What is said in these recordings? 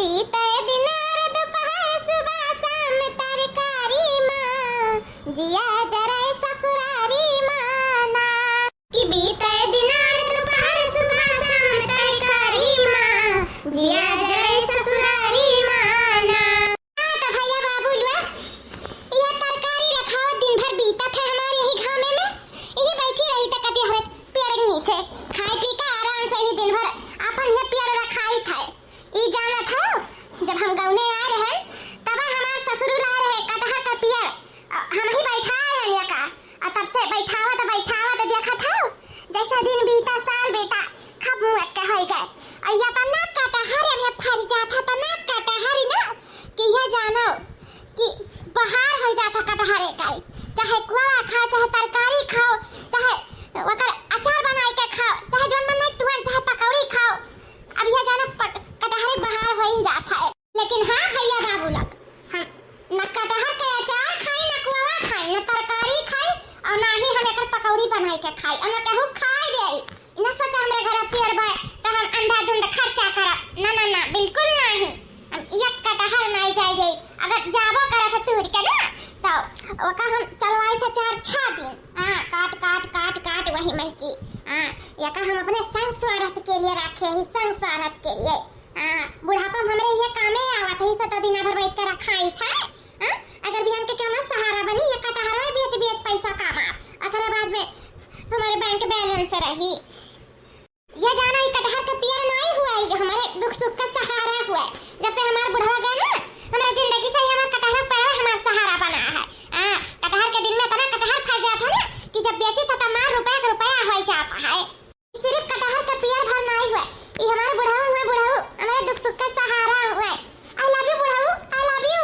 बीते दिनार दोपहर सुबह शाम तरकारी माँ जिया जरा ससुरारी माना कि बीते दिनार दोपहर सुबह शाम तरकारी माँ जिया जरा ससुरारी माना। तो भैया बाबू यह तरकारी रखा दिन भर बीता था हमारे यही गाँव में यही बैठी रही तक हमारे पेड़ के नीचे खाए पी के आराम से ही दिन भर अपन ये पेड़ रखाई था। ई जाना था जब हम गाँव में आ रहे तब हमारे ससुर ला रहे कटहर का पेड़ हम ही बैठा रहे का तब से बैठावा तो देखा था जैसा दिन बीता साल बीता खब मुँह अटका हो गए और या तो ना कटहर अभी फर जाता तो ना कटहर ना कि यह जानो कि बाहर हो जाता कटहर का चाहे कुआ खाओ चाहे तरकारी खाओ चाहे ओकर अचार बना के खाओ चाहे जो मन नहीं तुरंत चाहे पकौड़ी खाओ अब यह जानो कटहर बाहर हो ही जाता है। लेकिन हाँ भैया बाबू लोग हम न कटहर के अचार खाए न कुआ खाए न तरकारी खाए और ना ही हम एकर पकौड़ी बना के खाए और न कहू खाए दे न सोचा हमारे घर पेड़ बा तो हम अंधाधुंध खर्चा करब ना बिल्कुल नहीं हम एक कटहर नहीं जाए दे अगर जाबो करत तूर के ना तो ओका हम चलवाई था 4-6 दिन काट वही में की यका हम अपने संस्वार्थ के लिए रखे ही संस्वार्थ के लिए बुढ़ापा में हमरे ये कामे आवत है सत दिन भर बैठ कर रखाई था अगर भी हमके क्यों सहारा बनी ये कटहर में बेच पैसा कमा अगर बाद में हमारे बैंक बैलेंस रही ये जाना ही कटहर का पेड़ नहीं हुआ है हमारे दुख सुख का सहारा हुआ जब से हमारा बुढ़ावा गया ना हमारी जिंदगी से हमारा कटहर पेड़ हमारा सहारा बना है। कटहर के दिन में इतना कटहर फल जाता ना कि जब बेचे तो तमाम रुपया हो जाता है। सिर्फ कटहर का पेड़ भर नहीं हुआ ये हमारा बुढ़ाऊ हमारे दुख सुख का सहारा हुआ है। आई लव यू बुढ़ाऊ आई लव यू।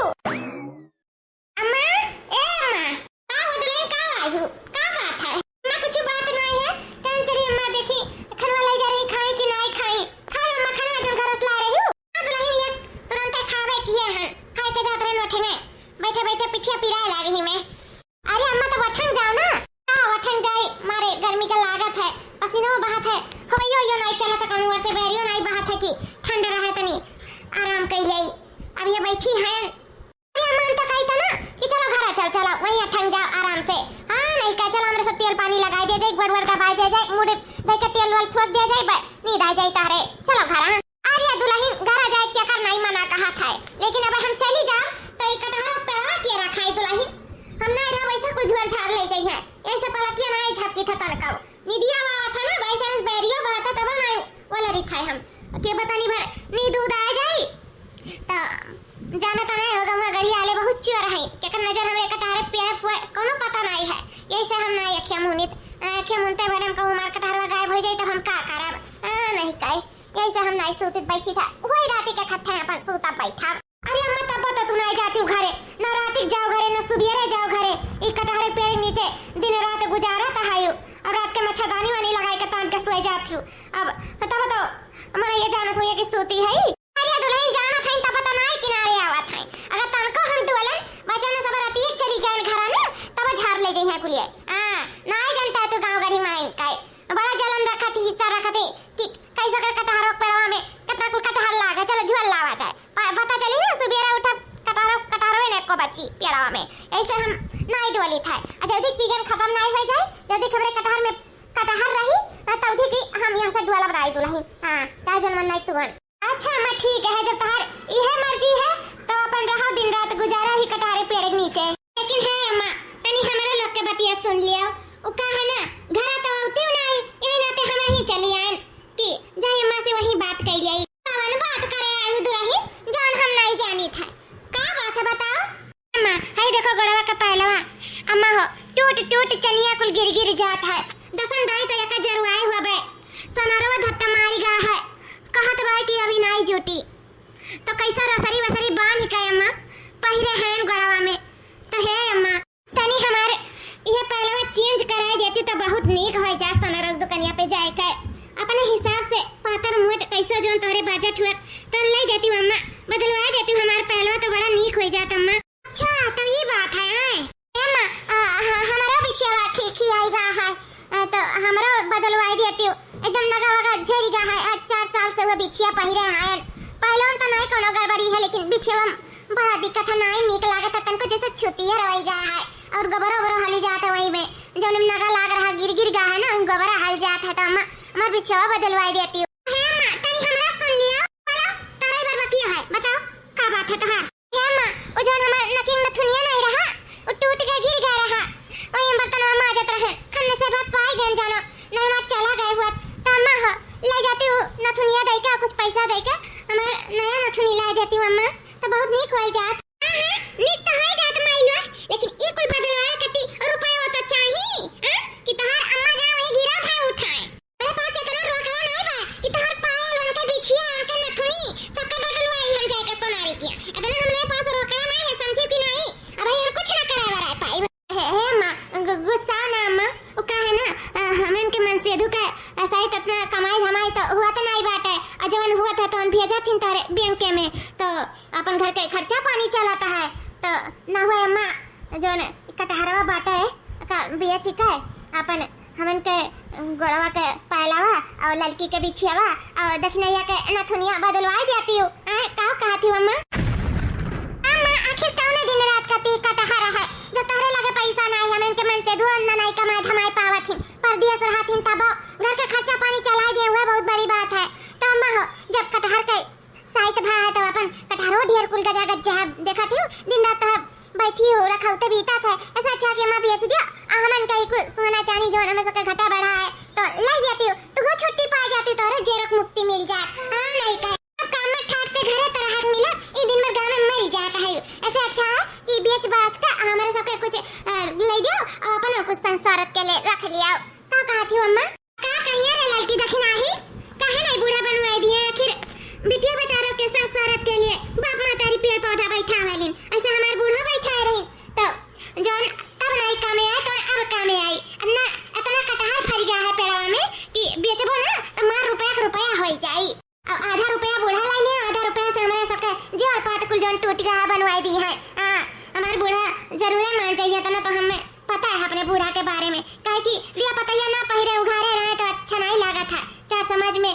अम्मा ए अम्मा का बदले का आयु का बात है अम्मा कुछ बात नहीं है कौन चली अम्मा देखी खनवा ले जा रही खाई कि नहीं खाई खाई अम्मा खनवा जो घर ला रही हूं दुल्हन ये तुरंत खावे किए हैं खाई के जात रहे वठे में बैठे पीछे पिराए ला रही मैं। अरे अम्मा तो वठन जाओ ना वठन जाए मारे गर्मी का लागत है पसीना बहत है हवैयो यो नहीं चला तक अनुवर से बहरियो नहीं बहत है कि ठंड रहे तनी आराम कर ले अब ये बैठी है। अरे अम्मा हम तो कही था ना कि चलो घर चलो वहीं ठंड जाओ आराम से हां नहीं का चलो हमरे सब तेल पानी लगा दे जाए गड़बड़ का बाय दे जाए मुड़ दे के तेल वाल थोक दे जाए नींद आ जाए तारे चलो घर। अरे दुल्हन घर आ जाए क्या कर नहीं मना कहा था लेकिन अब हम चली जाओ तो एक कटहर पेड़ा के रखा है दुल्हन हम ना रहा वैसा कुछ घर झाड़ ले जाइए ऐसे पलकिया ना झपकी था तनका निदिया बाबा था ना बाई चांस बैरियो बाता तब ना वाला रिखाए हम के बतानी भाई नी दूध आ जाए तो जाना तो नहीं होगा मैं गड़ी आले बहुत चोर है के कर नजर हमरे कटहर पेड़ कोनो पता नहीं है यही से हम ना अखिया मुनते भरम को मार कटहर गायब हो जाए तब हम का करब नहीं काई यही से हम नहीं सोते बैठी था वही रात के खट्ठा अपन सोता बैठा। अरे अम्मा तब तो तू नहीं जाती घरे ना रात जाओ घरे ना सुबेरे जाओ घरे एक कटहरे पेड़ नीचे दिन रात गुजारा था हायु अब रात के मच्छरदानी वानी लगाई के तान के सोए जाती हूँ अब तब तो हमारा ये जाना था कि सोती है। अरे दुल्हन जाना था तब तो नहीं किनारे आवत है अगर तान को हम दुल्हन बचन सब रात एक चली गए घर ना तब झाड़ ले गई है कुलिए नहीं जानता तू गांव गरी माई काई बड़ा जलन रखा थी हिस्सा रखा थी कि कैसा कर कटहर पेड़वा में कितना कुल कटहर लागा चलो झुल लावा जाए पता चली ना सुबेरा उठा कटहर ने को बची पेड़वा में ऐसे हम नहीं डोली था जल्दी सीजन खत्म नहीं हो जाए जल्दी खबरे कटहर में कटहर रही तब की हम यहाँ से डोला बनाई दुल्हन चाहे जन मन नहीं तुरंत। अच्छा मैं ठीक है जब तहार यह मर्जी है तो अपन रहो दिन रात गुजारा ही कटहरे पेड़ के नीचे। लेकिन है अम्मा तनी हमारे लोग के बतिया सुन लियो ओ का है ना घर तो आते नहीं यही नाते हम ही चली आए ती जाए अम्मा से वही बात कर लिया कौन बात करे आई दुल्हन जान हम नहीं जानी था का बात है बताओ। अम्मा हाय देखो गड़वा का पहलवा अम्मा हो टूट चलिया कुल गिर जात है दसन दाई तो एक जरुआई हुआ बे सोनारवा धत्ता मारी गा है कहत बा कि अभी नहीं जुटी तो कैसा रसरी वसरी बानी का अम्मा पहिरे हैं गड़वा में तो है अम्मा तनी हमारे ये पहलवा चेंज कराए देती तो बहुत नीक हो जा सोनार दुकानिया पे जाए के अपने हिसाब से पातर मोट कैसे जो तोरे बजट हुआ तो ले देती हूं अम्मा बदलवा देती हूं हमारा पहलवा तो बड़ा नीक हो जाता अम्मा। अच्छा तो ये बात है अम्मा हमारा बिछिया ठीक आएगा है तो हमारा बदलवा देती हूं एकदम लगा झेरी गा है 4 साल से वो बिछिया पहिरे हैं पहले तो नहीं कोनो गड़बड़ ली है, लेकिन बिछवा बड़ा दिक्कत है, नहीं नीक लागत है तनको, जैसे छुतिया रही गा है और गोबरा गोबरा हली जात है वही में जो नगा लाग रहा गिर गा है ना, गोबरा हल जात है। तो अम्मा हमार बिछवा बदलवाई देती हूँ। है अम्मा तनी हमरा सुन लियो, बोलो तारे बार बकिया है, बताओ का बात है तोहार। है अम्मा ओ जो हमर नकिंग नथुनिया नहीं रहा, वो टूट के गिर गया रहा, वही बर्तन में माजत रहे, खन्ने से बात पाई गए जानो नहीं मत चला गए हुआ। तो अम्मा ले जाती हूँ नथुनिया दे के, कुछ पैसा दे के हमारे नया नथुनी ला देती हूँ अम्मा, तो बहुत नीक हो जात। नीक तो हो जात माई लोग, लेकिन ये कोई बदलवाए कती रुपया हो तो चाहिए कि तोहार अम्मा जा वही गिरा था उठाए। मेरे पास इतना रोकड़ा नहीं बा कि तोहार पायल उनके बिछिया उनके नथुनी सबके बदलवाई हम जाके सोनारी किया, इतना हमरे पास रोकड़ा नहीं है, समझे कि नहीं। अब हम कुछ ना करावा रहा पाई है अम्मा, गुस्सा ना अम्मा, वो का है ना हमन के मन से धुका ऐसा ही कितना कमाई धमाई तो हुआ तो नहीं बात है, और जवन हुआ था तो भेजा थी तारे बैंक में, तो अपन घर के खर्चा पानी चलाता है, तो ना हुआ अम्मा जो कटहरवा बाटा है का बिया चिका है अपन हमन के गोड़वा के पहलावा और लड़की के बिछियावा और दक्षिणैया के नथुनिया बदलवा देती हूँ। का कहती हूँ अम्मा? अम्मा आखिर कौन दिन रात का ती कटहर है जो तोहरे लगे पैसा नहीं, हमन के मन से धुन नहीं कमाई धमाई पावत थी, परदेस रहथिन तब घर के खर्चा पानी चला दे हुआ बहुत बड़ी बात है। तो अम्मा हो जब कटहर के साइट भा है तो अपन कटहरो ढेर कुल का जगह जहाँ देखा थी दिन रात बैठी हो रखा तो बीता था, ऐसा अच्छा कि अम्मा बेच दिया हमन का कुछ सोना चांदी जो हमें सबका घटा बढ़ा है तो लाई देती हो, तो वो छुट्टी पा जाती तो जेरक मुक्ति मिल जात। हाँ नहीं कहे काम में ठाट से घरे तरह हाथ मिला ये दिन में गाँव में मिल जाता है, ऐसे अच्छा है कि बेच बाच का हमारे सबके कुछ ले दो और अपन कुछ संसारत के लिए रख लिया। का कहती हो अम्मा? का कहिए रे लड़की दखिना ही काहे नहीं बूढ़ा बनवाई दिया, आखिर बिटिया बेटारों के संसारत के लिए बाप मातारी पेड़ पौधा बैठा वालिन, ऐसे हमारे बूढ़ा बैठा रही तो जौन तब नहीं कामे आए तो अब कामे आई, ना इतना कटहर फर गया है पेड़वा में कि बेचबो ना तो मार रुपया हो जाई, और आधा रुपया बूढ़ा ला लिया, आधा रुपया से हमारे सबके जोर पाट कुल जौन टूट गया बनवाई दी है। हमारे बूढ़ा जरूर मान जाइए तो ना, तो हमें पता है अपने बूढ़ा के बारे में, काहे कि लिया पतैया ना पहिरे उघारे रहे तो अच्छा नहीं लगा था, चार समाज में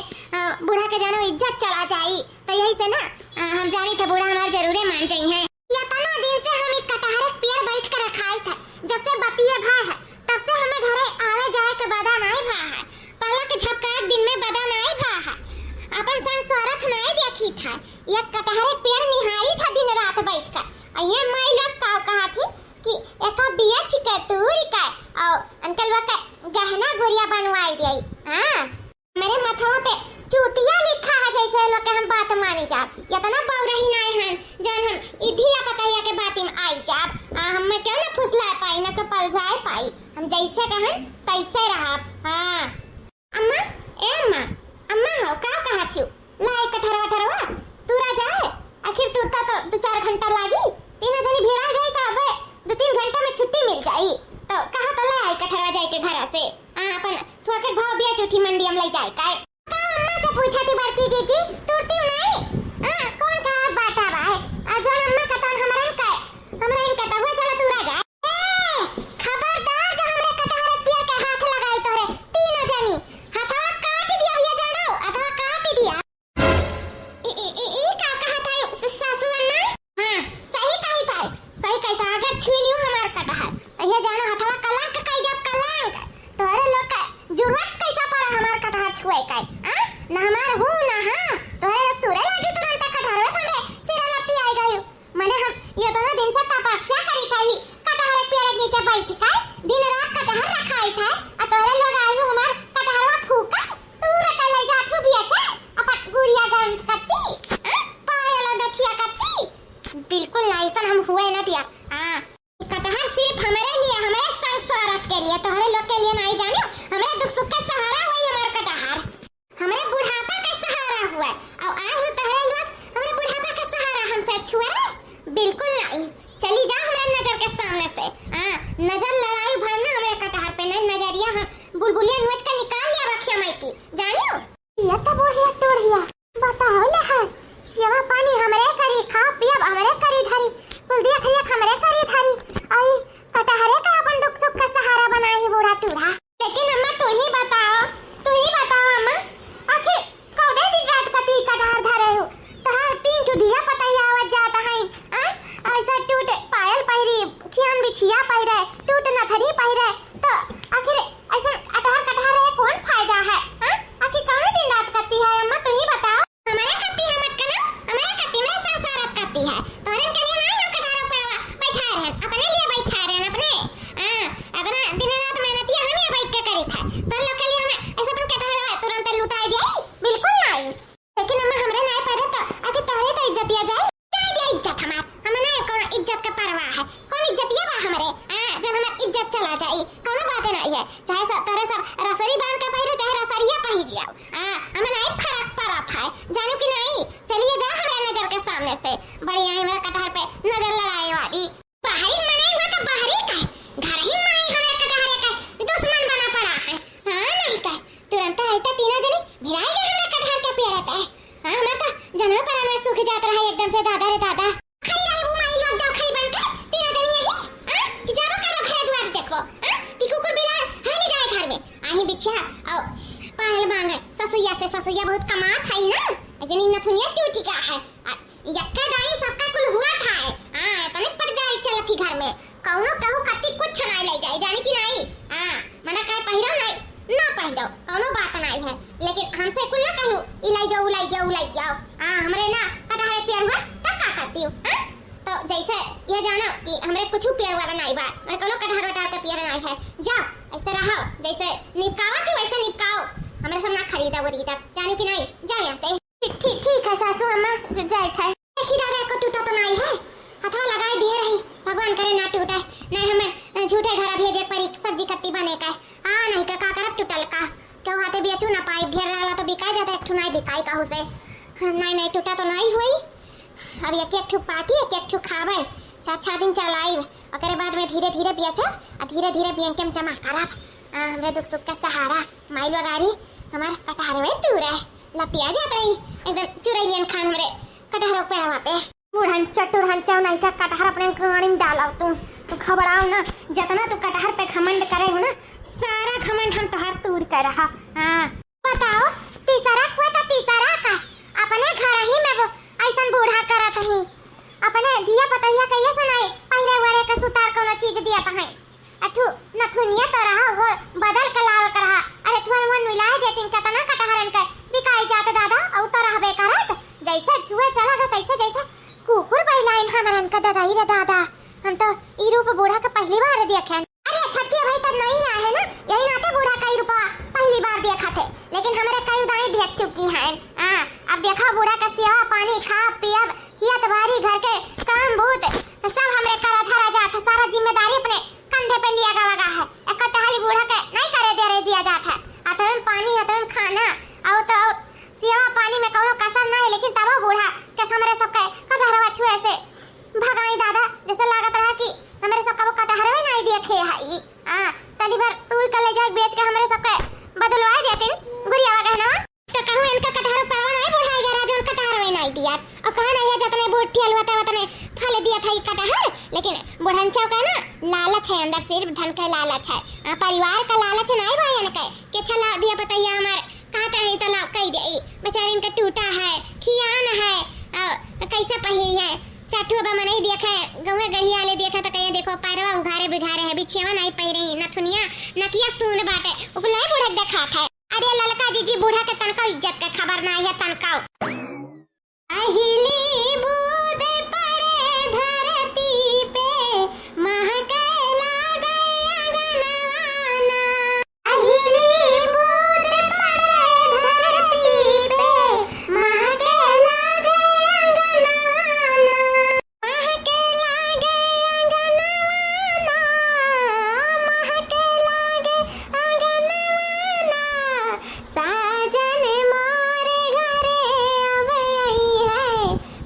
बूढ़ा के जानो इज्जत चला जाई, तो यही से ना हम जानी थे बूढ़ा हमारे जरूर मान जाई है। इतना दिन से हम एक कटहर एक पेड़ बैठ कर रखाई था, जब से बतिया भा है तब से हमें घरे आवे जाए के बदा नहीं भा है, पलक झपकाए दिन में बदा नहीं भा है, अपन संसारत नहीं देखी था, ये कटहर एक पेड़ निहारी था दिन रात बैठ कर, और ये माई लोग का कहा थी कि एका बिया चिका तूरी का और अंकल का गहना गुड़िया बनवाई दी। हाँ मेरे मथवा पे चूतिया लिखा है जैसे लोग के हम बात मानी जाब, इतना बौरही नहीं है जन हम इधिया पतैया के बाती में आई जाब, हम में क्यों ना फुसला पाई ना तो पलजाए पाई, हम जैसे कहन तैसे रहा। हाँ अम्मा ए अम्मा, अम्मा हो का कहा थी लाई कटहरवा तूरा जाए, आखिर तुरता तो 2-4 घंटा लागी, 3 जनी भेड़ा जाए तो अब 2-3 घंटा में छुट्टी मिल जाई, तो कहा तो ले आई कटहरवा जाए के घर से अपन थोड़ा के भाव बिया चुठी मंडी हम ले जाए काय का अम्मा से पूछा थी बड़की जीजी तुरती नहीं। कौन कहा बाटा बा है जो अम्मा का तन हमरा इनका तो हुआ चला तूरा जा। खबरदार जो हमरे कटहर पेड़ के हाथ लगाई तोरे 3 जनी हाथवा काट दिया ये जानो, अथवा काट दिया ई का कहा था सासू अम्मा? हां सही कही था अगर छू लियो हमार कटहर ये जानो हथवा कलंक कई जब कलंक तोरे लोग का जरूरत कैसा पड़ा हमार कटहर छुए काय ना हमार हो ना। हां तोरे लोग तुरे लागी तुरंत कटहरवे पड़े सिरा लपटी आई गई, माने हम ये दोनों दिन से तपस्या करी थी कटहर के पेड़ के नीचे बैठ के दिन रात कटहर रखाई था, और तोरे लोग आई हो हमार कटहरवा फूका तूरे के ले जात हो बिया अपन गुड़िया गंध करती पायल दखिया करती, बिल्कुल ऐसा हम हुए ना दिया। हां कटहर सिर्फ हमारे लिए हमारे संसारत के लिए तोहरे लोग के लिए नहीं जानो, हमारे दुख सुख का सहारा हुई हमारे कटहर, हमारे बुढ़ापा का सहारा हुआ, और आज हो तोहरे लोग हमारे बुढ़ापा का सहारा हमसे छुए बिल्कुल नहीं। चली जा हमारे नजर के सामने से, नजर लड़ाई भरना हमारे कटहर पे नहीं, नजरिया हम बुलबुलिया नोच कर निकाल लिया रखिया माई की जानियो। ये तो बुढ़िया टोढ़िया बताओ ले है सेवा पानी हमरे करी, खा पियब हमरे करी धरी, कुल दिया खरिया हमरे करी धरी, आई कटहरे का अपन दुख सुख का सहारा बनाई बूढ़ा टूढ़ा। लेकिन अम्मा तू ही बताओ अम्मा, आखिर कौदे दिन रात का ती कटहर धरे हो, तहार 3 दिया पतैया से बड़ी आई मेरा कटहर पे नजर लगाए वाली। बाहरी मने हुआ तो बाहरी का घर ही मने हमें कटहर का दुश्मन बना पड़ा है। हां नहीं का तुरंत आई तो तीनों जनी भिड़ाए गए हमारे कटहर के पेड़ पे। हां हमरा तो जनवा पर में सूख जात रहा एकदम से दादा रे दादा। खड़ी रही वो माई लोग दो खड़ी बनकर तीनों जनी यही हां कि जाबो करो घर द्वार देखो हां कि कुकुर बिलार हली जाए घर में आही बिछा आओ पायल मांगे ससुया बहुत कमात है ना जनी नथुनिया टूटी का है यक्का दाई सबका कुल हुआ था हां तने पड़ गई चलती घर में कौनो कहू कति कुछ नहीं ले जाए जानी कि नहीं हां मना काय पहिरो नहीं ना पहिरो कौनो बात नहीं है लेकिन हमसे कुल ना कहू उलाई जाओ हां हमरे ना कटहरे पेड़ हुआ तब का करती हूं हां तो जैसे ये जानो कि हमरे कुछ पेड़ वाला नहीं बा और कोनो कटहर वटार के पेड़ नहीं है जाओ ऐसे रहो जैसे निपकावा थी वैसे निपकाओ हमरे सब ना खरीदा वरीदा जानी कि नहीं जाओ यहां से ठीक है सासू अम्मा जाए था देखी दादा को टूटा तो नहीं है हथवा लगाए दिए रही भगवान करे ना टूटे नहीं हमें झूठे घर भेजे परी सब्जी कत्ती बने का हां नहीं का करब टूटल का क्यों हाथे बेचू ना पाई ढेर रहला तो बिका जाता एक ठु नहीं बिकाई काहू से नहीं टूटा तो नहीं हुई अब एक ठु पाकी एक ठु खावे 4 दिन चलाई ओकरे बाद में धीरे धीरे बेचब और धीरे धीरे बैंक में जमा करब हमरे दुख सुख का सहारा माइल वगारी हमार कटहर में दूर है लपिया जात रही एकदम चुरैलियन खान हमरे कटहर पे रहा पे बुढ़न चटुरहन चाव नहीं का कटहर अपने गाड़ी में डाला तू खबराओ ना जितना तू कटहर पे घमंड करे हो ना सारा घमंड हम तोहर तूर कर रहा हां बताओ तीसरा हुआ था तीसरा का अपने घर ही में वो ऐसा बूढ़ा करत ही अपने दिया पतैया कहिए सुनाई पहिरे वरे का सुतार कोनो चीज दिया त है अठू नथुनिया तो रहा वो बदल के लाल कर रहा अरे तुहर मन मिलाए देतिन कतना कटहरन के बिकाई जात दादा औ तो रहबे करत जैसे छुए चला जा तैसे जैसे कुकुर बहिलाइन हमरन का दादा रे दादा हम तो ई रूप बूढ़ा का पहली बार देखन अरे छटके भाई तब नहीं आए ना यही नाते बूढ़ा का ई रूप पहली बार देखा थे लेकिन हमरे कई दाई देख चुकी हैं हां अब देखा बूढ़ा का सेवा पानी खा पियब हियत बारी घर के काम भूत सब हमरे करा धरा जात सारा जिम्मेदारी अपने कंधे पे लिया लगा है एक टहली बूढ़ा के नहीं करे दे दिया जाता है अतन पानी अतन खाना और तो सेवा पानी में कोनो कसर नहीं लेकिन तब बूढ़ा के हमरे सब के कटहरवा छुए से भगाई दादा जैसे लागत रहा कि हमरे सब का कटहरवा नहीं देखे है हां तनी भर तू कले जा बेच के हमरे सब के बदलवा देतिन गुड़िया गहना तो कहूं इनका कटहर परवा नहीं बुढ़ाई गया जोन कटहरवा नहीं दिया और कहां नहीं जतने बूढ़ ठियल वतने फल दिया था ई कटहर लेकिन बुढ़नचा का ना लालच है अंदर सिर्फ धन का लालच है परिवार का लालच नहीं भाई इनका के चला दिया बताइए हमारे कहता है तालाब कह दे बेचारे इनका टूटा है खियान है कैसे पहिरी है चाटू अब मने देखे गवे गढ़िया ले देखा तो कहिए देखो पैरवा उघारे बिघारे है बिछेवा नहीं पहिरे नथुनिया नकिया सुन बाटे उपलाई बूढ़ा देखा है अरे ललका दीदी बूढ़ा के तनका इज्जत का खबर नहीं है तनका अहिली बूद पड़े धरती पे महके लागे अगनवाना अहिली बूद पड़े धरती पे महके लागे अगनवाना महके लागे अगनवाना महके लागे अगनवाना साजन मोरे घरे अबे आई है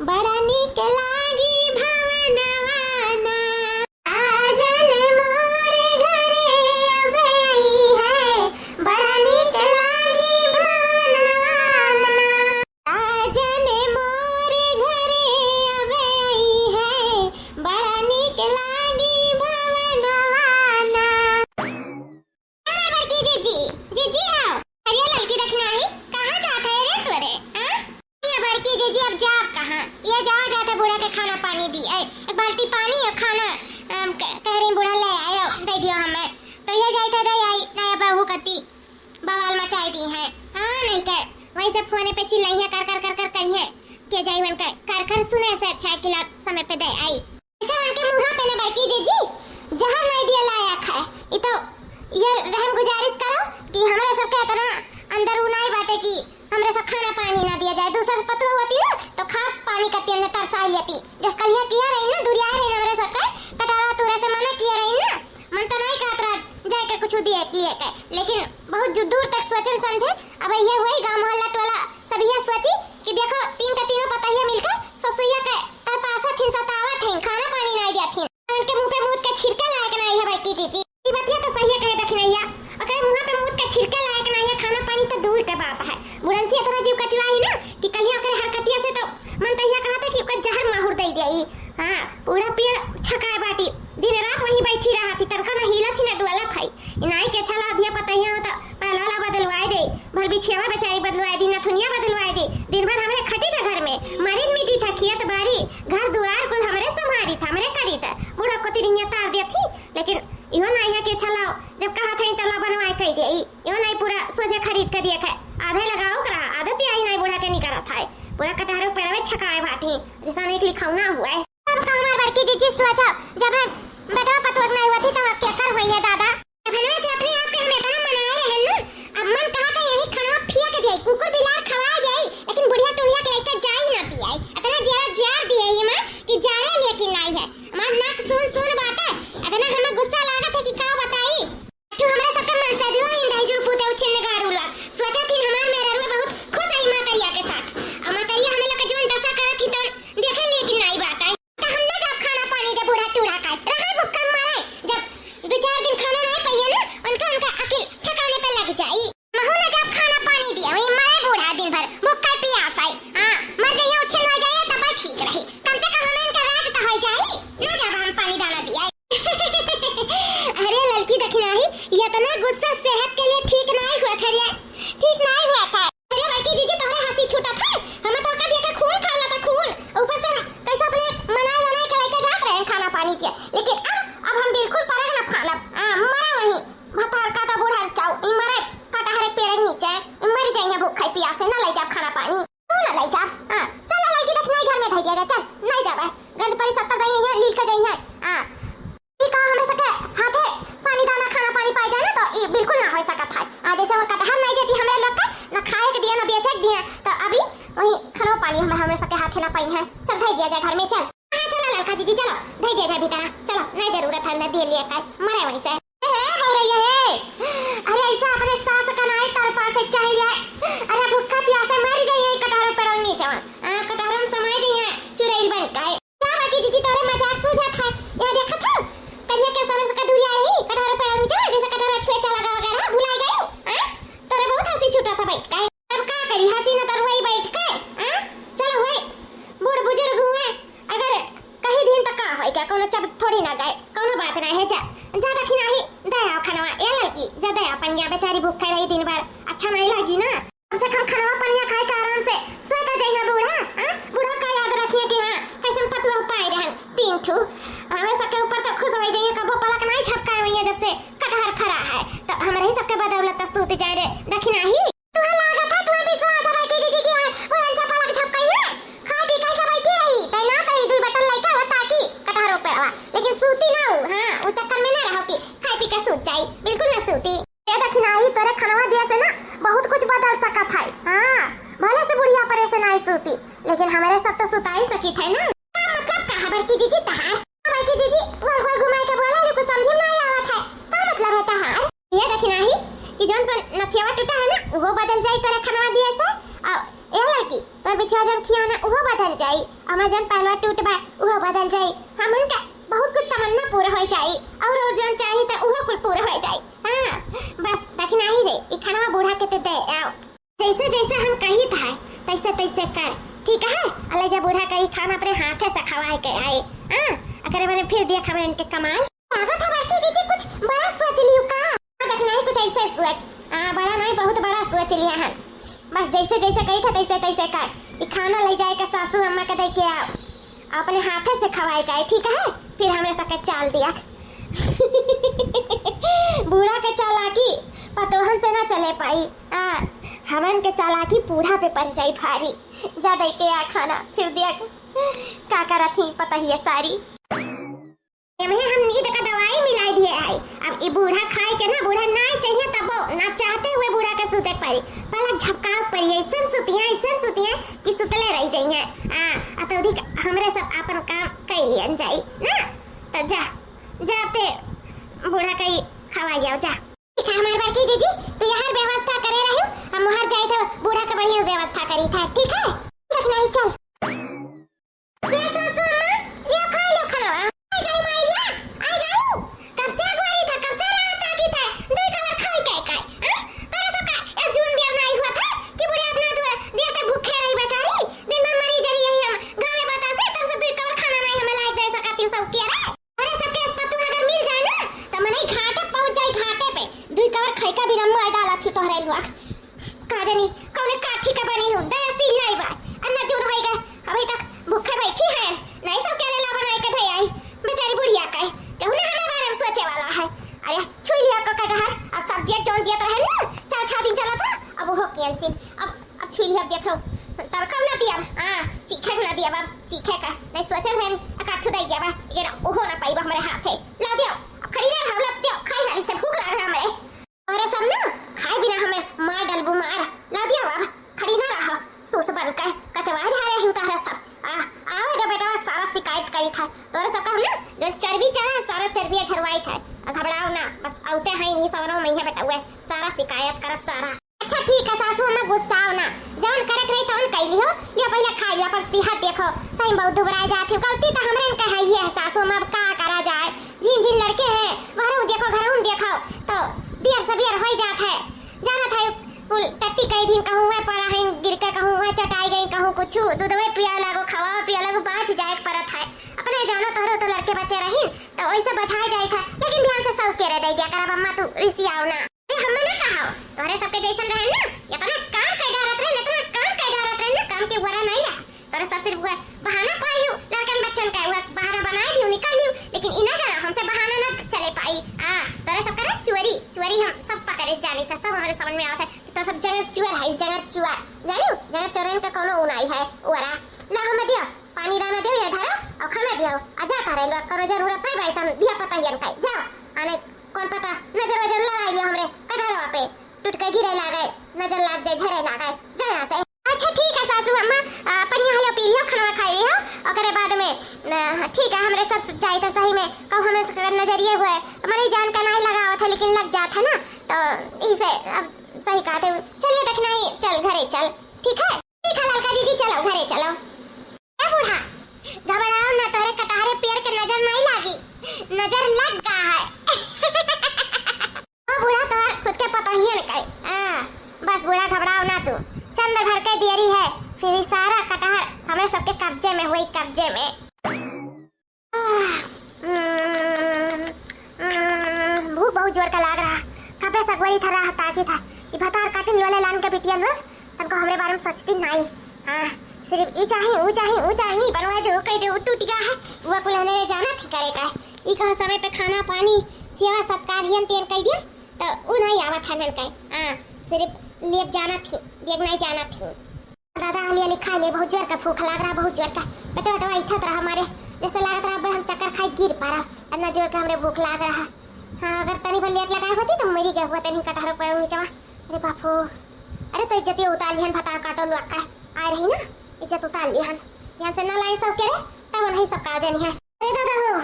बड़ा निक लागी भवनवाना साजन मोरे घरे अबे आई है बड़ा निक लागी भवनवाना साजन मोरे घरे अबे आई है बड़ा निक लागी भवनवाना अरे बड़की जीजी आओ अरे लड़की देखना ही कहाँ जाता है रे तोरे हां ये बड़की जीजी अब जा कहाँ ये जाता बूढ़ा के खाना पानी दी एक बाल्टी पानी और खाना कह रही बूढ़ा ले आयो दे दियो हमें तो ये जाता दे आई नया बहू कती बवाल मचाई दी है हां नहीं कर वैसे फोन पे चिल्लाई है कर करिए के जाई वन कर सुने से अच्छा है कि समय पे दे आई ऐसे उनके मुंह पे ना बड़की जीजी जहां नहीं दिया लायक है ये तो ये रहम गुजारिश करो कि हमारे सब के इतना अंदर उनाई बाटे कि हमरे सब खाना पानी ना दिया जाए दूसरा पतो होती ना तो खा पानी का तेल में तरसाई लेती जिस कलिया किया रही ना दुरिया रही हमरे सब के कटावा तुरे से मना किया रही ना मन तो नहीं कहत रहा जाए के कुछ दिए लिए के लेकिन बहुत दूर तक सोचन समझे अब ये हुई गांव मोहल्ला टोला सब ये सोची कि देखो तीन का तीनों पता ही मिलकर ससुइया के दिया। हाँ पूरा पेड़ छकाए बाटी दिन रात वहीं बैठी रहा थी, तड़का ना हिला थी ना डुआला खाई। इनाई के छला दिया पतैया होता पहला बदलवाए दे, भल बिछेवा बेचारी बदलवाए दी, नथुनिया बदलवाए दी। दिन भर हमरे खटी था घर में, मरीद मिट्टी था, खेत बाड़ी घर दुआर कुल हमरे संभारी था, हमरे करी था। बूढ़ा को तिरिया तार दिया थी, लेकिन इहो नहीं है कि छलाओ जब कहा था तला बनवाए कह दिया। इहो नहीं पूरा सोचे खरीद कर दिया, आधे लगाओ करा आदत आई नहीं बूढ़ा के नहीं करा था। पूरा कटहरे पेड़वे छकाए बाटी जैसा एक लिखौना हुआ है। अब हमार बड़की जीजी सोचा जब बेटा पतोस नहीं हुआ थी तब क्या कर हुई है दादा भले से अपने आप के हम इतना मनाए रहे ना। अब मन कहा था यही खाना फेंक दिया, कुकुर बिलार खवा गई, लेकिन बुढ़िया टुढ़िया के लेकर जा ही ना दिया। इतना जरा जार दिया ये मां कि जाए लेकिन नहीं है। मां नाक सुन बात है, इतना हमें गुस्सा लागत है कि का बताई। तू हमरा सबके मन से दियो इन दाइजुर पूते उछने गाड़ू ला सोचा थी हमार मेरा रुए बहुत खुश है मातरिया के साथ। मातरिया हमें लोग जोन दशा करत थी तो देखे लेकिन नहीं बात है। तो हमने जब खाना पानी दे बूढ़ा टूढ़ा का रहा भूखा मारे, जब 2-4 दिन खाना नहीं पाइए ना उनका अकल ठिकाने पे लग जाई। महू ने जब खाना पानी दिया वही मरे बूढ़ा दिन भर भूखा प्यास आई। हां मर जाइए उछल हो जाइए तब ठीक रही, कम से कम हमें इनका राज तो हो जाई ना जब हम पानी दाना दिया। अरे लड़की दखना ही ये तो ना गुस्सा सेहत के लिए ठीक नहीं हुआ था, ठीक नहीं हुआ था। अरे बड़की जीजी तोहरे हंसी छूटा था, हमें तो का देख खून खावला था खून, ऊपर से कैसे अपने मना के लेके जात रहे खाना पानी के। लेकिन अब हम बिल्कुल परग ना खाना मरे वहीं भतार काटा बूढ़ा चाउ ई मरे काटा हरे पेड़ नीचे मर जाइए भूख प्यासे ना ले जा खाना पानी ना ले जा। हां चल लड़की देख नहीं घर में धई दिया चल नहीं जावे गज पर 70 गई है लील के जाइए। हां ई का हमें सके हाथे पानी दाना खाना पानी पाई जाए ना तो ई बिल्कुल ना हो सकत है। जैसे वो कटहर नहीं देती हमरे लोग का ना खाए के दिया ना बेचे के दिया, तो अभी वही खाना पानी हमरे सके हाथे ना पाई है। चल धई दिया जाए घर में चल। हां चलो लड़का जीजी चलो धई दिया जाए भीतर चलो नहीं जरूरत है मैं दे लिया का मरे वहीं से है बौरैया है। अरे ऐसा अपने सास का नाई तार पास चाहिए। अरे भूखा प्यासे मर जाइए कटहर पर नीचे कटहर में समय जाइए चुड़ैल बन गए। क्या बाकी जीजी तोरे मजाक सूझा था ये देखा था करिया के समय से दूरिया रही कटहर पर नीचे जैसे कटहर छुए चला गया वगैरह भुला गए। हां तोरे बहुत हंसी छूटा था बैठ के, अब का करी हंसी न तो वही बैठ के। हां चलो भाई बूढ़ बुजुर्ग हुए अगर कहीं दिन तक का होई क्या कोनो चब थोड़ी ना गए कोनो बात ना है जा ज्यादा की नहीं दया खाना ए लड़की जा दया पनिया बेचारी भूख रही दिन भर अच्छा नहीं लगी ना। कम से कम खाना पनिया खाए के आराम से सोता जाइए बूढ़ा। हां बूढ़ा का याद रखिए कि हां कैसे पतला पाए रहन 3 ठू हमें सबके ऊपर तो खुश हो जाइए कबो पलक नहीं झपकाए हुई है जब से कटहर फरा है तो हमरे ही सबके बदौलत सूत जाए रे दखिना ही तुम्हें लागत है तुम्हें विश्वास है कि दीदी की वो अंजा पलक झपकाई है खा पी के सब बैठी रही तै ना कहीं 2 बटन लेके होता कि कटहरों पे रहा लेकिन सूती ना हो। हां वो चक्कर में ना रहो कि खाई पी के सूत जाई बिल्कुल ना सूती ये दखिना ही तोरे खाना दिया से ना बहुत कुछ बदल सकत है। हां भले से बुढ़िया पर ऐसे नहीं सूती लेकिन हमारे सब तो सुता ही सकी थे ना। मतलब का खबर की जीजी तहार बाकी जीजी गोल गोल घुमाए के बोला ले कुछ समझ नहीं आवत है का मतलब है तहार ये दखिना ही कि जोन तो नथियावा टूटा है ना वो बदल जाई तोरे खाना दिया से ए लड़की तोर बिछवा जन खियाना वो बदल जाई हमर जन पहलवा टूट बा वो बदल जाई हमन का बहुत कुछ तमन्ना पूरा हो जाई और जन चाहिए तो वो कुछ पूरा हो जाई। हां बस दखिना ही रे ई खाना बूढ़ा के ते दे आओ जैसे जैसे हम कही था तैसे तैसे कर ठीक है। अल्लाह जा बूढ़ा का ई खाना अपने हाथ से खवाए के आए। हां अगर मैंने फिर दिया खबर इनके कमाल लागत है बाकी दीदी कुछ बड़ा सोच लियो का दखिना ही कुछ ऐसे सोच बड़ा नहीं बहुत बड़ा सोच लिया है। बस जैसे जैसे कही था तैसे तैसे कर ई खाना ले जाए के सासू अम्मा के दे के आओ अपने हाथ से खवाए गए ठीक है। फिर हमने सके चाल दिया बूढ़ा के चालाकी पतोहन से ना चले पाई हमन के चालाकी बूढ़ा पे पड़ जाई भारी जा दे के आ खाना फिर दिया का करा थी पता ही है सारी एमे हम नींद का दवाई मिलाई दिए है। अब ई बूढ़ा खाए के ना बूढ़ा ना चाहिए तब ना चाहते हुए बूढ़ा के सुते पड़ी पलक झपकाव पड़ी ऐसन सुतिया कि सुतले रह जाइए अतोधिक हमरे सब अपन काम कर लियन जाई ना तो जा जाते बूढ़ा कई खवा जाओ जा ठीक है। हमारे बाकी जीजी तो यहाँ व्यवस्था करे रही हम वहाँ जाए तो बूढ़ा का बढ़िया व्यवस्था करी था ठीक है। रखना ही चल ये सासू ये खा लो खाना आई गई माइया आई गई कब से बोली था कब से रात आती था दो कवर खाई काय तेरे सब का एक जून भी नहीं हुआ था कि बुढ़िया अपना देर तक भूखे रही बेचारी दिन भर मरी जरी यही हम गांव में बता से तब से दो कवर खाना उठे का नहीं सोचे थे अकाठू दई गया बा लेकिन ओहो ना पाई बा हमारे हाथ है ला दियो अब खड़ी ना भाव ला दियो खाई हाली से भूख लग रहा हमारे और सब ना खाए बिना हमें मार डलबू मार ला दियो अब खड़ी ना रहो सोस बन के कचवा ढारे ही उतारे सब आवेगा बेटा सारा शिकायत करी था तोरे सब का हम ना जो चर्बी चढ़ा सारा चर्बी झरवाई था घबराओ ना बस आउते हैं नहीं सवरो में बेटा हुए सारा शिकायत करब सारा अच्छा ठीक है सासू अम्मा गुस्साओ ना जान करक रही तौन कैली हो या पहले खा लिया पर सेहत देखो सही बहुत दुबराए जाती हो गलती तो हमरे में कहाई है सासू अम्मा का करा जाए जिन जिन लड़के हैं बाहरों देखो घरों देखो तो देर सबेर हो जात है जाना था टट्टी कई दिन कहूँ है पड़ा है गिर के कहूँ है चटाई गई कहूँ कुछ दूधवे पिया लगो खवा पिया लगो बाँच जाए परत है अपने जानो तोहरो तो लड़के बच्चे रही तो वैसे बचाए जाए था लेकिन ध्यान से सब के रह दिया करब अम्मा तू रिसी आओ ना हमने ना कहा तोरे सबके जैसन रहे ना इतना काम कई डारत रहे इतना काम कई डारत रहे ना काम के वरा नहीं रहा तोरे सब सिर्फ बहाना पाई लड़कन बच्चन का बहाना बनाए दियो निकाल दियो लेकिन इना जाना हमसे बहाना ना चले पाई तोरे सब करे चोरी चोरी हम सब पकड़े जानी था सब हमारे समझ में आता है तो सब जंगर चुअर है जंगर चुअर जानियो जंगर चोरन का कोनो उनाई है वरा ला हम दियो पानी दाना दियो या धरो और खाना दियो आजा करे लो करो जरूरत नहीं भाई सन दिया पता यन का जाओ आने कौन पता नजर वजर लगाई लिया हमरे कटहरवा पे टूट के गिरे लागे नजर लाग जाए झरे लागे जा यहां से अच्छा ठीक है सासू अम्मा पनिया हलो पी लियो खाना खाई लियो ओकरे बाद में ठीक है हमरे सब जाई था सही में कहू हमें नजरिए हुए मने जान का नहीं लगावा था लेकिन लग जाता ना तो इसे अब सही कहते चलिए देखना ही चल घरे चल ठीक है लड़का दीदी चलो घरे चलो ए बूढ़ा घबराओ ना तोरे कटहरे पेड़ के नजर नहीं लागी नजर लग गा है ओ बूढ़ा तो खुद के पता ही है बस बूढ़ा घबराओ ना तू चंद भर के देरी है फिर सारा कटहर हमें सबके कब्जे में हुई कब्जे में भूख बहुत जोर का लग रहा कपे सगवरी था रहा ताकि था ये भतार काटिन वाले लान के बिटिया में तनको हमरे बारे में सोचती नहीं सिर्फ ई चाहिए बनवा दो कह दो टूट गया है वो कुलने जाना थी करे का ई कह समय पे खाना पानी सेवा सत्कार हियन तेन कह दिया तो उ नहीं आवत है का सिर्फ लेट जाना थी देख नहीं जाना थी दादा हालिया लिखा ले बहुत जोर का भूख लग रहा बहुत जोर का पेट वटवा इच्छा रहा हमारे जैसे लग रहा हम चक्कर खाई गिर पड़ा इतना जोर का हमरे भूख लग रहा अगर तनी पर लेट लगाए होती तो मरी गए होते नहीं कटहर पर नीचे अरे बापू अरे तो इज्जत उतार लिहन भतार काटो लुका आ रही ना इज्जत उतार लिहन यहाँ से ना लाए सब के रे तब नहीं सब काजे नहीं है अरे दादा हो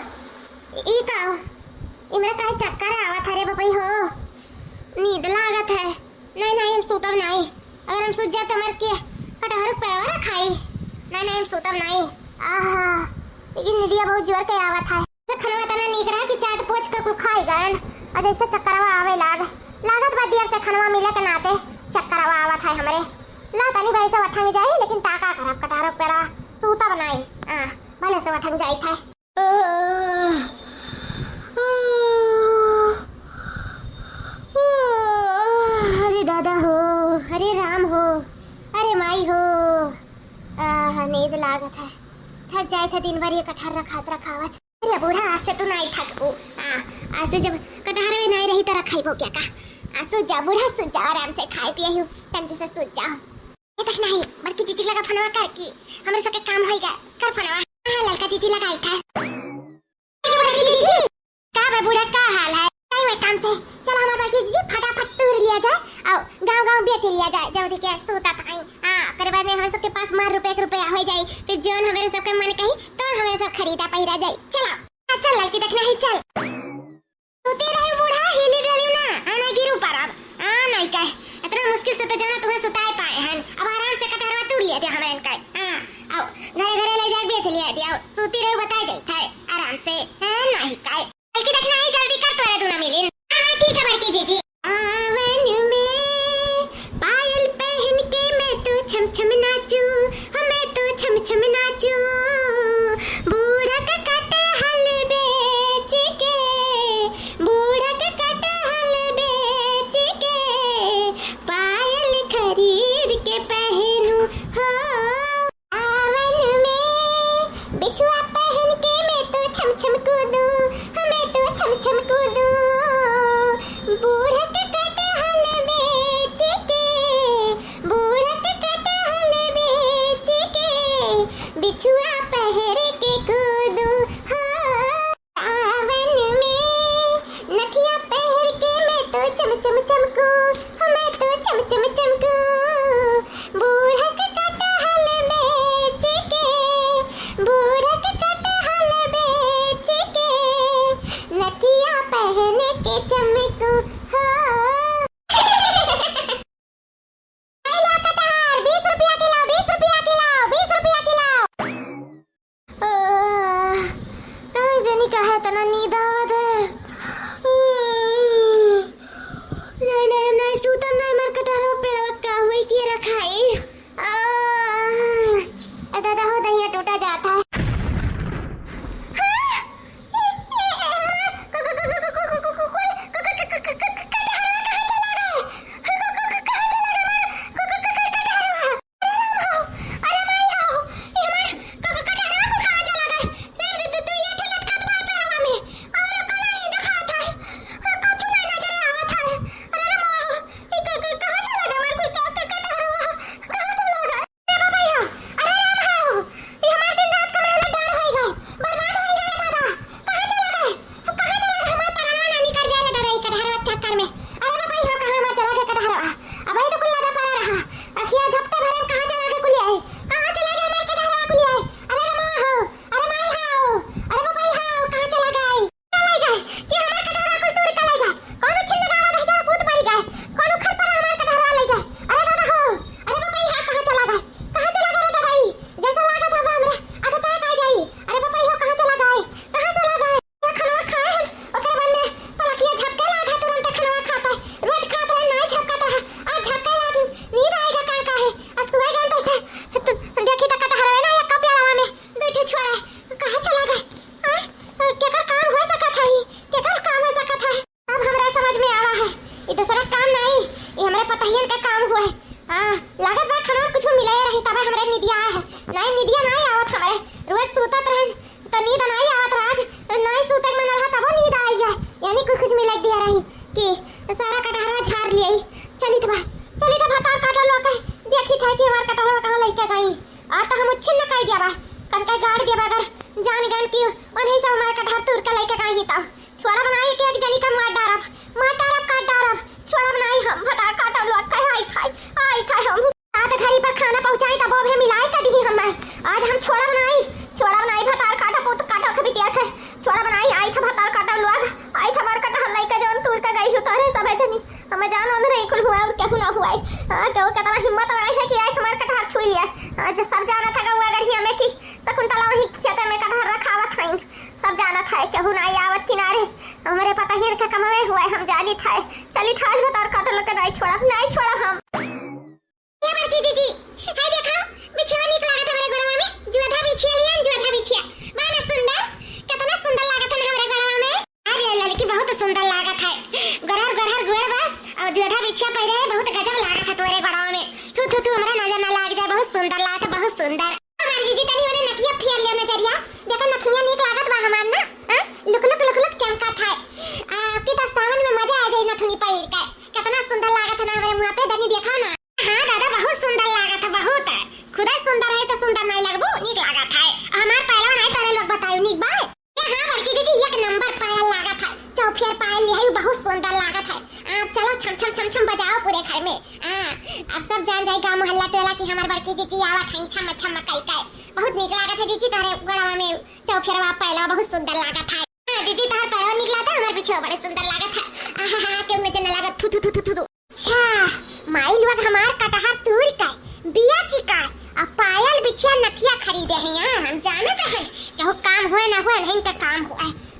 ई का इमरा काहे चक्कर आवत है रे बापई हो नींद लागत है नहीं हम सुतब नहीं अगर हम सुत जाए तो मर के कटहर पैरा खाई नहीं हम सुतब नहीं लेकिन निदिया बहुत जोर के आवत है से खनवा तना नीक रहा कि चाट पोछ के कुल खाई गन और जैसे चक्करवा आवे लागत बा देर से खनवा मिले के नाते चक्करवा आवत है हमरे ला तनी भाई से उठंग जाई लेकिन ताका करब कटहर पैरा सूता बनाई भले से उठंग जाई था अरे दादा हो अरे राम हो अरे माई हो नींद लागत है थक जाए थे दिन भर ये कटहर रखावत अरे बूढ़ा आज से तू नहीं थकू आज से जब कटहर में नहीं रही तो रखाइबो क्या का आज सो जा बूढ़ा सो जा आराम से खाए पिए हूँ तंजे से सो जाओ ये तक नहीं बड़की चीची लगा फनवा कर की हमरे सबके काम होई गया कर फनवा लड़का चीची लगाई था बड़की चीची का बे बूढ़ा का हाल है नहीं मैं काम से चल हमारे बड़की चीची फटाफट तोड़ लिया जाए और गांव बेच लिया जाए जल्दी के सोता ताई फिर बाद में हम सबके पास मार रुपया हो जाए फिर जोन हमारे सबके मन कही तो हमें सब खरीदा पहिरा जाए चलो चल लड़की देखना ही चल सोते रहे बूढ़ा हिली डली ना आना गिरू पर अब नहीं कह इतना मुश्किल से तो जाना तुम्हें सुताए पाए हैं अब आराम से कटहरवा तोड़ लिया थे हमें इनका आओ घरे ले जाए बेच लिया दिया सोती रहे बताई दे था आराम से नहीं कह लड़की देखना ही जल्दी कर तोरे दूना मिली ठीक है बड़की जीजी आवन में पायल पहन के मैं तो छम छम नाचू मैं तो छम छम नाचू बूढ़ा का कटहल बेच के बूढ़ा का कटहल बेच के पायल खरीद के पहनू हो आवन में बिछुआ पहन के मैं तो छम छम कूदू मैं तो छम छम कूदू बूढ़ा का कटहल बेच के बूढ़ा का कटहल बेच के बिछुआ पहन कितना नींद आवत है। नहीं नहीं नहीं सूतम नहीं मर कटहरो पेड़वा का हुई की रखाई। दादा हो दहिया टूटा जाता है।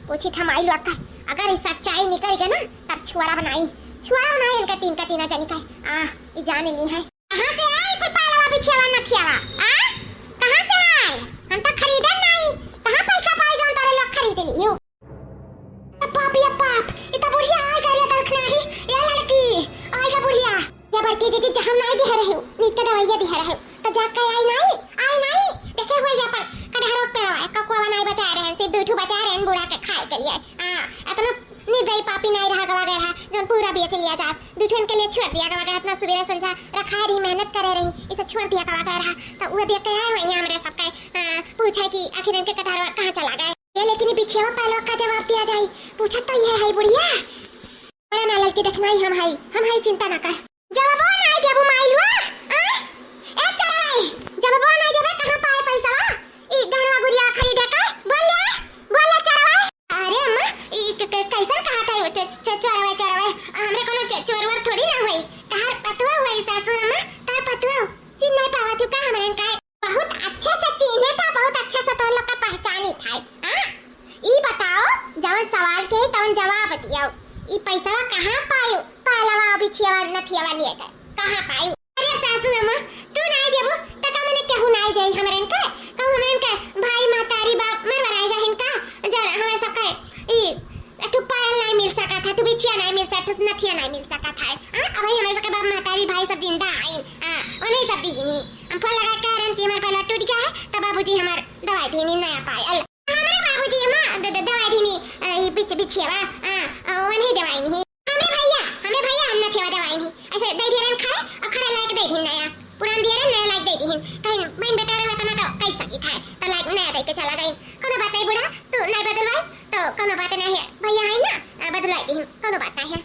पूछी था माई लोग का अगर ये सच्चाई निकल गया ना तब छुआड़ा बनाई इनका तीन का तीना जानी का ये जाने नहीं है। कहां से आए कुल पालवा बिछेवा नथियावा कहां से आए? हम तो खरीदे नहीं। कहां पैसा पाए जोन तारे लोग खरीद लियो। बाप या बाप ये तो बुढ़िया आई करिया तलखना ही ये लड़की आई का बुढ़िया ये बड़की जी जहां नहीं दे रहे हो नीत का दवाइया दे रहे हो तो जा के आई नहीं देखे हुए या पर कढ़ारो पेड़वा ककोवा नहीं बचा रहे हैं सिर्फ दूठू बचा रहे हैं बुढ़ा के खाए के लिए इतना निर्दयी पापी नहीं रहा गवा गया जोन पूरा बेच लिया जात दूठन के लिए छोड़ दिया गवा गया इतना सुबह संझा रखा रही मेहनत करे रही इसे छोड़ दिया गवा गया रहा तो वो देख के आए हुए यहाँ मेरे सबका पूछा कि आखिर इनके कटारवा कहाँ चला गए ये लेकिन पीछे पहले का जवाब दिया जाए पूछा तो ये है बुढ़िया बड़ा ना लड़की देखना ही हम हाई चिंता ना कर जवाब नहीं देबू माइलवा ए चढ़ाई जवाब नहीं देबे कहां पाए पैसा ई गहना गुड़िया खरीदे का बोल चढ़ाई अरे अम्मा ई कैसन कहा था चढ़ाई हमरे कोनो चोरवर थोड़ी ना होई तहार पतवा होई सासू अम्मा तार पतवा चिन्ह नहीं पावा तू का हमरे का बहुत अच्छे से चिन्ह था बहुत अच्छे से तो लोग का पहचानी था ई बताओ ई पैसा कहाँ पायो पालवा बिछिया नथिया वाली है कहाँ पायो अरे सासू अम्मा तू नहीं देबो त का मने केहू नहीं दे हमरे इनका कहू हमरे इनका भाई मातारी बाप मरवराई जा इनका जन हमारे सब का ई एक पायल नहीं मिल सका था तो बिछिया नहीं मिल सका था नथिया नहीं मिल सका था अब हमारे सब बाप मातारी भाई सब जिंदा आई उन्हें सब दीनी हम फोन लगा कारण कि हमारे पहला टूट गया है तब बाबूजी हमार दवाई दीनी नया पायल हमारे बाबूजी अम्मा दवाई दीनी ये बिछिया उन्हें दवाई नहीं हमें भैया अन्ना थेवा दवाई नहीं ऐसे दे दिया खड़े और खड़े लायक दे दी नया पुरान दिया नया लायक दे दी कहीं मैं बेटा रे होता ना तो कई सकी था तो लायक नया दे के चला गई कोनो बात नहीं बुढ़ा तू नहीं बदलवाई तो कोनो बात नहीं है भैया है ना बदलवाई दी कोनो बात नहीं है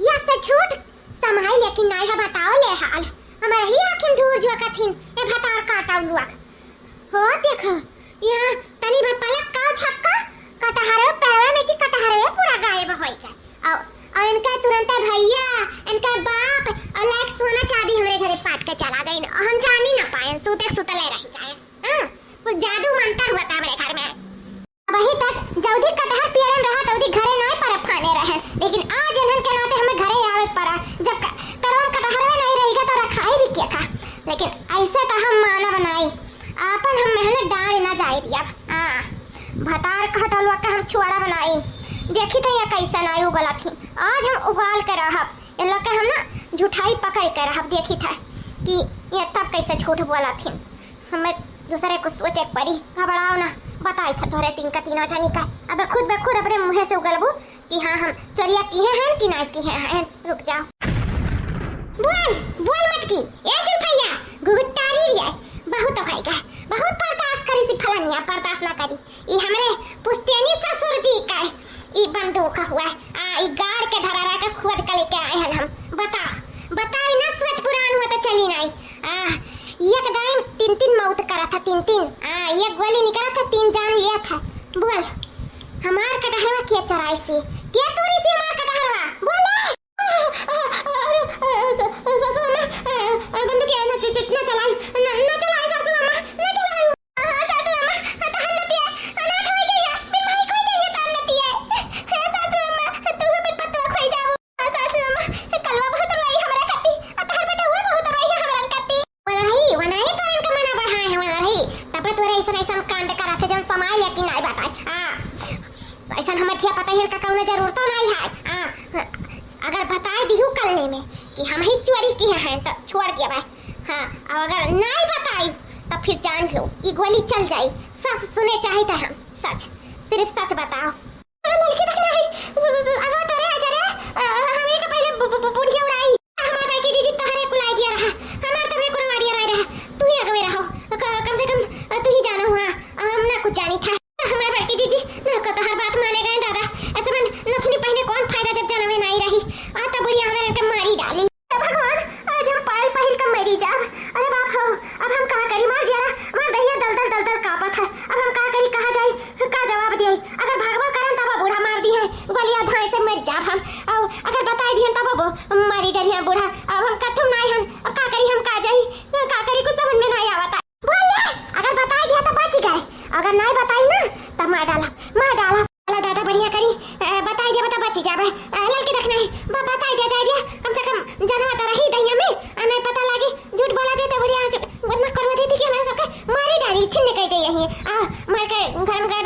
यह सब झूठ समाई लेकिन नहीं है बताओ ले हाल हमारे ही आखिन दूर जो कथिन ए भतार काटाउ लुआ हो देखो यहाँ तनी भर पलक का छक्का कटहरे पैरवा में की कटहरे पूरा गायब होई गए और इनका तुरंत भैया इनका बाप और लाइक सोना चांदी हमारे घरे फाट के चला गई हम जानी ना पाए सुते सुतले रही गए हां वो जादू मंत्र हुआ था हमारे घर में वही तक जौदी कटहर पियरन रहा तौदी घरे नहीं पर फाने रहे लेकिन आज इन्हन के नाते हमें घरे आवे पड़ा जब करवन कटहर में नहीं रहेगा तो रखाई भी क्या था लेकिन ऐसे तो हम माना बनाई आपन हम मेहनत डाल ना जाए दिया भतार कटलवा का हम छुआड़ा बनाई देखी तो ये कैसा नहीं उगला थी आज हम उबाल कर रहब इन लोग के हम ना झूठाई पकड़ कर रहब देखी था कि ये तब कैसे झूठ बोला थी हमें दूसरे को सोचे पड़ी घबराओ ना बताई था तोरे तीन का तीनों जानी का अब खुद ब खुद अपने मुंह से उगलबू कि हाँ हम चोरिया की हैं कि नहीं की हैं रुक जाओ बोल मत की ए जुल्फैया गुगुटारी रिया बहुत तो खाई का बहुत बर्दाश्त करी सी फलानिया बर्दाश्त ना करी ये हमारे पुश्तैनी ससुर जी का ये बंदूक हुआ है ये गाड़ के धरारा का खुद का लेके आए हैं हम बता ना सच पुरान हुआ तो चली नहीं एक टाइम तीन मौत करा था तीन एक गोली निकला था 3 जान लिया था बोल हमार कटहरवा के चराई से क्या तोरी से हमार कटहरवा बोले ससुर अम्मा बंदूक ना चलाई ससुर अम्मा ना चलाई ससुर अम्मा तो हम नतिया अनाथ हो जाइए बिन भाई कोई चाहिए तो नतिया ससुर अम्मा तू बिन पत्ता खोई जाओ ससुर अम्मा कलवा बहुत रही हमरा कती तहर बेटा हुआ बहुत रही हमरा कती वनाई तो इनका मना बढ़ाए है वनाई तब तोरे ऐसा कांड करा थे जन समाय लेकिन नहीं बताए ऐसा हमें थिया पता है का कौनो जरूरत तो नहीं है अगर बताए दिहू कलने में कि हम ही चोरी की हैं तो छोड़ दिया भाई हाँ और अगर नहीं बताई तो फिर जान लो ये गोली चल जाए सच सुने चाहे तो हम सच सिर्फ सच बताओ लड़की तक नहीं अगर तो रे जरे हमें का पहले बुढ़िया उड़ाई हमारे की दीदी तहरे कुलाई दिया रहा हमारे तो भी कुलवा दिया रहा तू ही अगवे रहो कम से कम तू ही जानो हुआ हम ना कुछ जानी था हमारे बड़की दीदी ना को तो हर बात माने गए दादा ऐसे मन नथनी पहने कौन फायदा जब जानवे नहीं रही आ तो बुढ़िया हमारे के मारी डाली भगवान आज हम पायल पहिर के मरी जाब अरे बाप हो अब हम का करी मार दिया मार दहिया दल कापा था अब हम का करी कहां जाई का जवाब दिए अगर भगवा करन तब बूढ़ा मार दी है गोलियां धाए से मर जाब हम और अगर बताई दिहन तब मारी डरिया बूढ़ा अब हम कथम नहीं हन अब का करी हम का जाई का करी कुछ समझ में नहीं आवता बोल अगर बताई दिया तो बच गए अगर नहीं बताई ना तब मार डाला दादा बढ़िया करी बताई दिया बता बची जाबे लड़की रखना है बताई दिया जाए दिया कम से कम जानवा तो रही दहिया में नहीं पता लागे झूठ बोला दे तो बढ़िया वरना करवा देती कि हमारे सबके मारी डाली छिन्न कह गई है मार के घर में